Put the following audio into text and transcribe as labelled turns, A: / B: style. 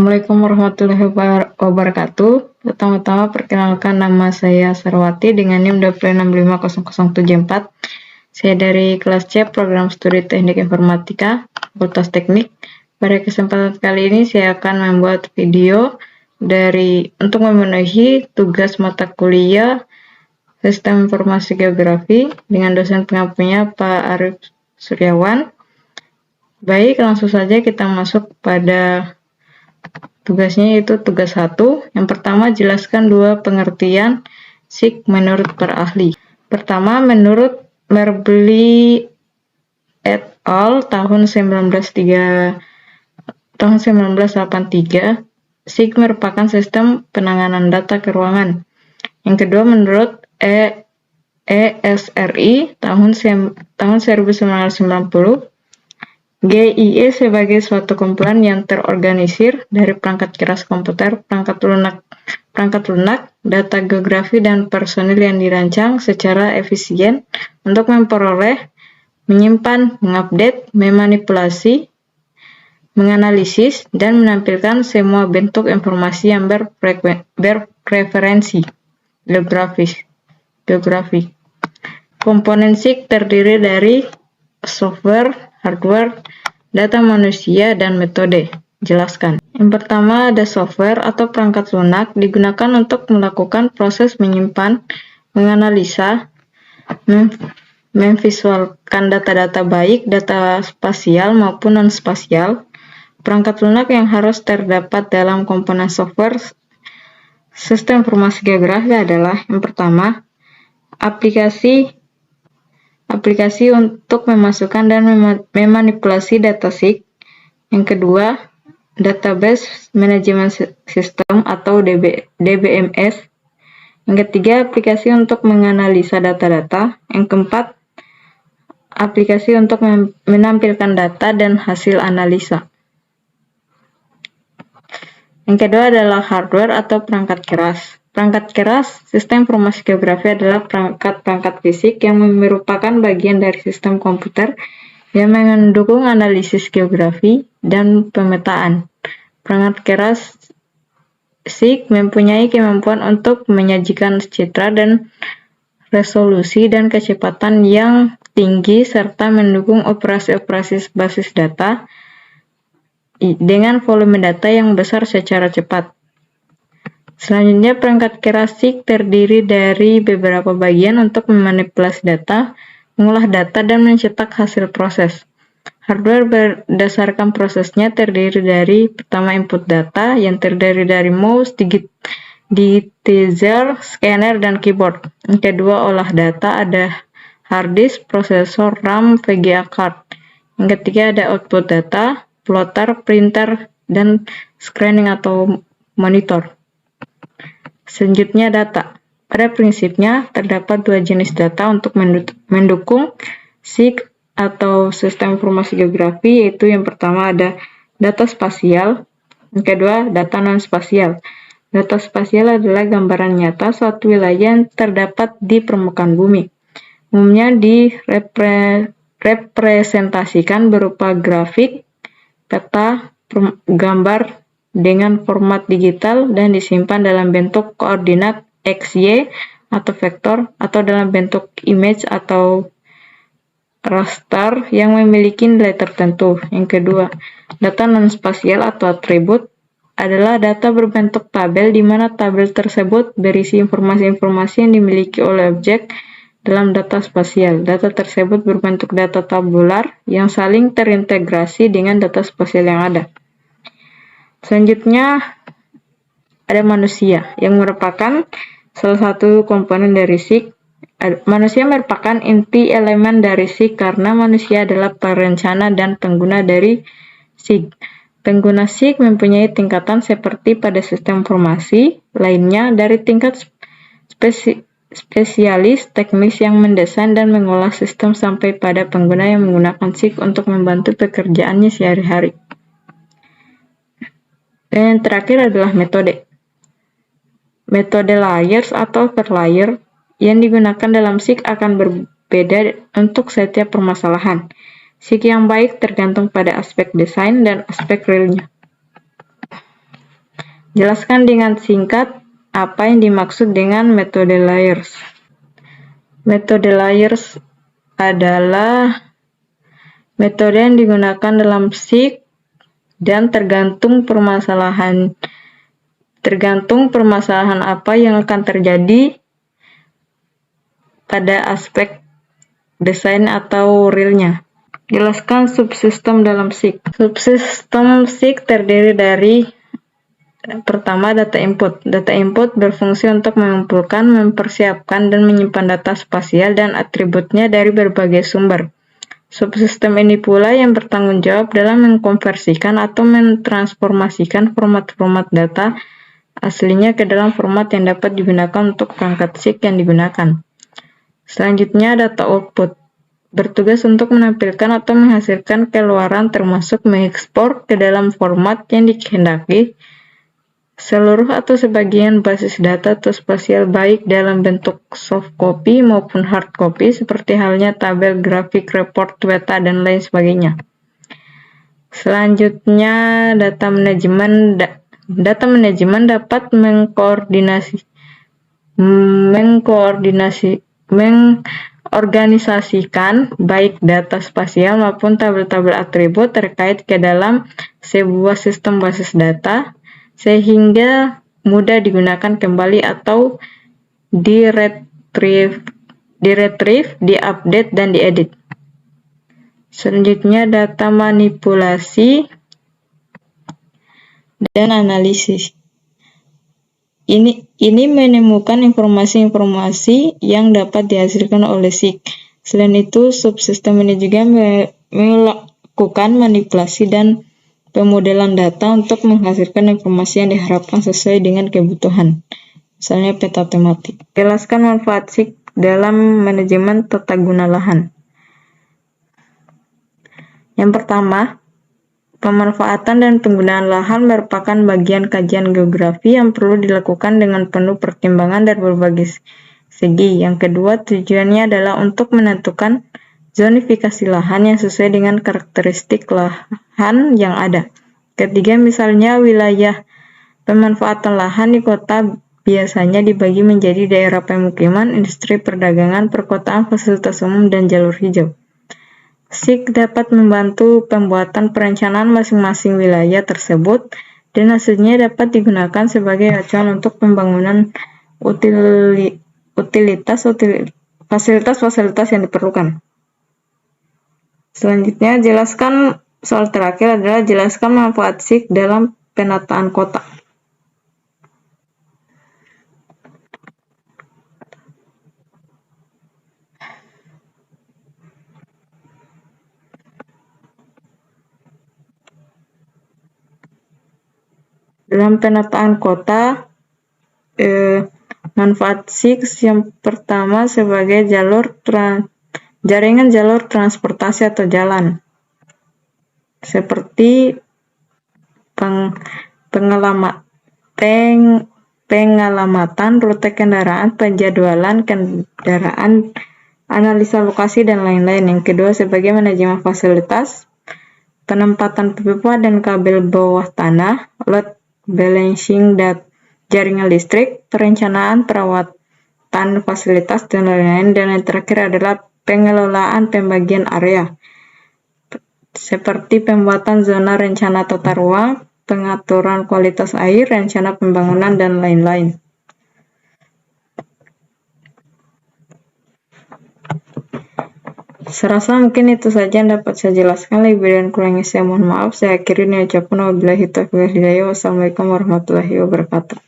A: Assalamualaikum warahmatullahi wabarakatuh. Pertama-tama perkenalkan, nama saya Sarwati dengan NIM 2650074. Saya dari kelas C program studi Teknik Informatika, Fakultas Teknik. Pada kesempatan kali ini saya akan membuat video untuk memenuhi tugas mata kuliah Sistem Informasi Geografi dengan dosen pengampunya Pak Arif Suryawan. Baik, langsung saja kita masuk pada tugasnya, yaitu tugas 1. Yang pertama, jelaskan dua pengertian SIG menurut para ahli. Pertama, menurut Merbley et al. tahun 1983, SIG merupakan sistem penanganan data ke ruangan. Yang kedua, menurut ESRI tahun 1990, GIE sebagai suatu kumpulan yang terorganisir dari perangkat keras komputer, perangkat lunak, data geografi, dan personil yang dirancang secara efisien untuk memperoleh, menyimpan, mengupdate, memanipulasi, menganalisis, dan menampilkan semua bentuk informasi yang berpreferensi geografi. Komponen SIG terdiri dari software, hardware, data manusia, dan metode. Jelaskan. Yang pertama, ada software atau perangkat lunak digunakan untuk melakukan proses menyimpan, menganalisa, memvisualkan data-data baik data spasial maupun non-spasial. Perangkat lunak yang harus terdapat dalam komponen software Sistem Informasi Geografi adalah yang pertama, aplikasi untuk memasukkan dan memanipulasi data SIG. Yang kedua, Database Management System atau DBMS. Yang ketiga, aplikasi untuk menganalisa data-data. Yang keempat, aplikasi untuk menampilkan data dan hasil analisa. Yang kedua adalah hardware atau perangkat keras. Perangkat keras Sistem Informasi Geografi adalah perangkat fisik yang merupakan bagian dari sistem komputer yang mendukung analisis geografi dan pemetaan. Perangkat keras SIG mempunyai kemampuan untuk menyajikan citra dan resolusi dan kecepatan yang tinggi serta mendukung operasi-operasi basis data dengan volume data yang besar secara cepat. Selanjutnya, perangkat keras SIG terdiri dari beberapa bagian untuk memanipulasi data, mengolah data, dan mencetak hasil proses. Hardware berdasarkan prosesnya terdiri dari pertama input data yang terdiri dari mouse, digitizer, scanner, dan keyboard. Yang kedua, olah data, ada hard disk, prosesor, RAM, VGA card. Yang ketiga, ada output data, plotter, printer, dan screening atau monitor. Selanjutnya, data. Pada prinsipnya, terdapat dua jenis data untuk mendukung SIG atau Sistem Informasi Geografi, yaitu yang pertama ada data spasial, yang kedua data non-spasial. Data spasial adalah gambaran nyata suatu wilayah yang terdapat di permukaan bumi. Umumnya direpresentasikan berupa grafik, peta, gambar, dengan format digital dan disimpan dalam bentuk koordinat XY atau vektor atau dalam bentuk image atau raster yang memiliki nilai tertentu. Yang kedua, data non-spasial atau atribut adalah data berbentuk tabel di mana tabel tersebut berisi informasi-informasi yang dimiliki oleh objek dalam data spasial. Data tersebut berbentuk data tabular yang saling terintegrasi dengan data spasial yang ada. Selanjutnya, ada manusia yang merupakan salah satu komponen dari SIG. Manusia merupakan inti elemen dari SIG karena manusia adalah perencana dan pengguna dari SIG. Pengguna SIG mempunyai tingkatan seperti pada sistem informasi lainnya, dari tingkat spesialis teknis yang mendesain dan mengolah sistem sampai pada pengguna yang menggunakan SIG untuk membantu pekerjaannya sehari-hari. Dan yang terakhir adalah metode. Metode layers atau per layer yang digunakan dalam SIG akan berbeda untuk setiap permasalahan. SIG yang baik tergantung pada aspek desain dan aspek realnya. Jelaskan dengan singkat apa yang dimaksud dengan metode layers. Metode layers adalah metode yang digunakan dalam SIG dan tergantung permasalahan apa yang akan terjadi pada aspek desain atau realnya. Jelaskan subsistem dalam SIG. Subsistem SIG terdiri dari pertama, data input. Data input berfungsi untuk mengumpulkan, mempersiapkan, dan menyimpan data spasial dan atributnya dari berbagai sumber. Subsistem ini pula yang bertanggung jawab dalam mengkonversikan atau mentransformasikan format-format data aslinya ke dalam format yang dapat digunakan untuk perangkat SIG yang digunakan. Selanjutnya, data output. Bertugas untuk menampilkan atau menghasilkan keluaran termasuk mengekspor ke dalam format yang dikehendaki seluruh atau sebagian basis data atau spasial baik dalam bentuk soft copy maupun hard copy seperti halnya tabel, grafik, report, peta, dan lain sebagainya. Selanjutnya, data manajemen. Data manajemen dapat mengorganisasikan baik data spasial maupun tabel-tabel atribut terkait ke dalam sebuah sistem basis data sehingga mudah digunakan kembali atau di-retrieve, di-update, dan diedit. Selanjutnya, data manipulasi dan analisis. Ini menemukan informasi-informasi yang dapat dihasilkan oleh SIG. Selain itu, subsistem ini juga melakukan manipulasi dan pemodelan data untuk menghasilkan informasi yang diharapkan sesuai dengan kebutuhan, misalnya peta tematik. Jelaskan manfaat SIG dalam manajemen tata guna lahan. Yang pertama, pemanfaatan dan penggunaan lahan merupakan bagian kajian geografi yang perlu dilakukan dengan penuh pertimbangan dari berbagai segi. Yang kedua, tujuannya adalah untuk menentukan zonifikasi lahan yang sesuai dengan karakteristik lahan yang ada. Ketiga, misalnya wilayah pemanfaatan lahan di kota biasanya dibagi menjadi daerah pemukiman, industri, perdagangan, perkotaan, fasilitas umum, dan jalur hijau. SIG dapat membantu pembuatan perencanaan masing-masing wilayah tersebut dan hasilnya dapat digunakan sebagai acuan untuk pembangunan fasilitas-fasilitas yang diperlukan. Selanjutnya, soal terakhir adalah jelaskan manfaat SIG dalam penataan kota. Dalam penataan kota, manfaat SIG yang pertama sebagai jaringan jalur transportasi atau jalan, seperti pengalamatan rute kendaraan, penjadwalan kendaraan, analisa lokasi, dan lain-lain. Yang kedua, sebagai manajemen fasilitas, penempatan pipa dan kabel bawah tanah, load balancing dan jaringan listrik, perencanaan, perawatan fasilitas, dan lain-lain. Dan yang terakhir adalah pengelolaan pembagian area, seperti pembuatan zona rencana tata ruang, pengaturan kualitas air, rencana pembangunan, dan lain-lain. Serasa mungkin itu saja yang dapat saya jelaskan. Lebih dan kurangnya saya mohon maaf. Saya akhiri dengan ucapan wabillahi taufiq wal hidayah. Wassalamualaikum warahmatullahi wabarakatuh.